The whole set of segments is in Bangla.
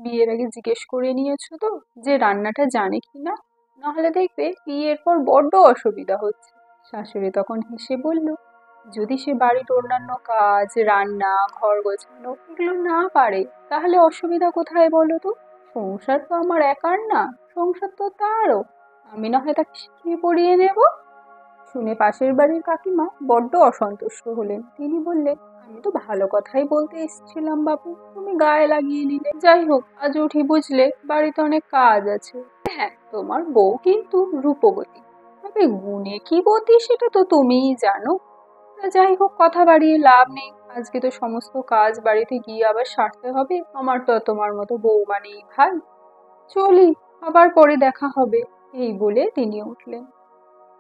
বিয়ের আগে জিজ্ঞেস করে নিয়েছো তো যে রান্নাটা জানে কি না? নাহলে দেখবে বিয়ের পর বড্ড অসুবিধা হচ্ছে। শাশুড়ি তখন হেসে বলল, যদি সে বাড়ির অন্যান্য কাজ, রান্না, ঘর গোছানো এগুলো না পারে তাহলে অসুবিধা কোথায় বলো তো? সংসার তো আমার একার না, সংসার তো তারও। আমি না হয় তাকে শিখিয়ে পড়িয়ে নেব। শুনে পাশের বাড়ির কাকিমা বড্ড অসন্তুষ্ট হলেন। তিনি বললেন, আমি তো ভালো কথাই বলতে এসেছিলাম বাবু, তুমি গায়ে লাগিয়ে নিলে। যাই হোক, আজ উঠি বুঝলে, বাড়িতে অনেক কাজ আছে। হ্যাঁ, তোমার বউ কিন্তু রূপবতী, তবে গুণে কি বতী সেটা তো তুমিই জানো। তা যাই হোক, কথা বাড়িয়ে লাভ নেই। আজকে তো সমস্ত কাজ বাড়িতে গিয়ে আবার সারতে হবে। আমার তো আর তোমার মতো বৌমা নেই ভাই। চলি, আবার পরে দেখা হবে। এই বলে তিনি উঠলেন।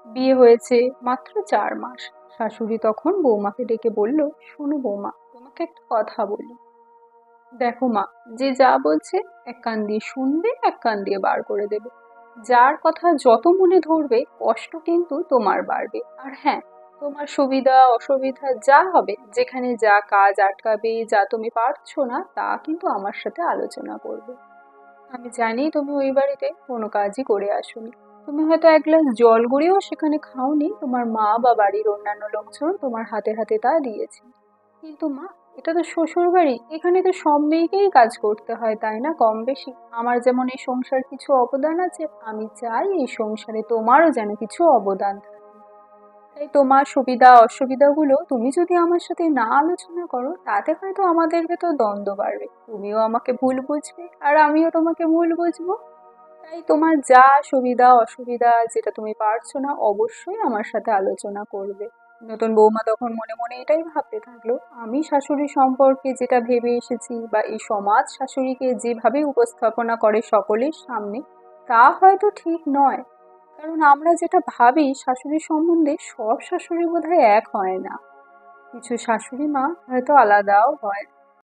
বিয়ে হয়েছে মাত্র 4 মাস। শাশুড়ি তখন বৌমাকে ডেকে বলল, শোনো বৌমা, তোমাকে একটা কথা বলি। দেখো মা, যে যা বলছে এক কান দিয়ে শুনবে, এক কান দিয়ে বার করে দেবে। যার কথা যত মনে ধরবে কষ্ট কিন্তু তোমার বাড়বে। আর হ্যাঁ, তোমার সুবিধা অসুবিধা যা হবে, যেখানে যা কাজ আটকাবে, যা তুমি পারছো না, তা কিন্তু আমার সাথে আলোচনা করবে। আমি জানি তুমি ওই বাড়িতে কোনো কাজই করে আসোনি। তুমি হয়তো এক গ্লাস জল গড়িয়েও সেখানে খাওনি, তোমার মা বা বাড়ির অন্যান্য লোকজন তোমার হাতে হাতে তা দিয়েছে। কিন্তু মা, এটা তো শ্বশুর বাড়ি, এখানে তো সব মেয়েকেই কাজ করতে হয়, তাই না? কম বেশি আমার যেমন এই সংসার কিছু অবদান আছে, আমি চাই এই সংসারে তোমারও যেন কিছু অবদান থাকে। তাই তোমার সুবিধা অসুবিধাগুলো তুমি যদি আমার সাথে না আলোচনা করো, তাতে হয়তো আমাদের ভেতর দ্বন্দ্ব বাড়বে। তুমিও আমাকে ভুল বুঝবে আর আমিও তোমাকে ভুল বুঝবো। তাই তোমার যা সুবিধা অসুবিধা, যেটা তুমি পারছো না, অবশ্যই আমার সাথে আলোচনা করবে। নতুন বৌমা তখন মনে মনে এটাই ভাবতে থাকলো, আমি শাশুড়ি সম্পর্কে যেটা ভেবে এসেছি বা এই সমাজ শাশুড়িকে যেভাবে উপস্থাপনা করে সকলের সামনে, তা হয়তো ঠিক নয়। কারণ আমরা যেটা ভাবি শাশুড়ি সম্বন্ধে, সব শাশুড়ি বোধহয় এক হয় না। কিছু শাশুড়ি মা হয়তো আলাদাও হয়।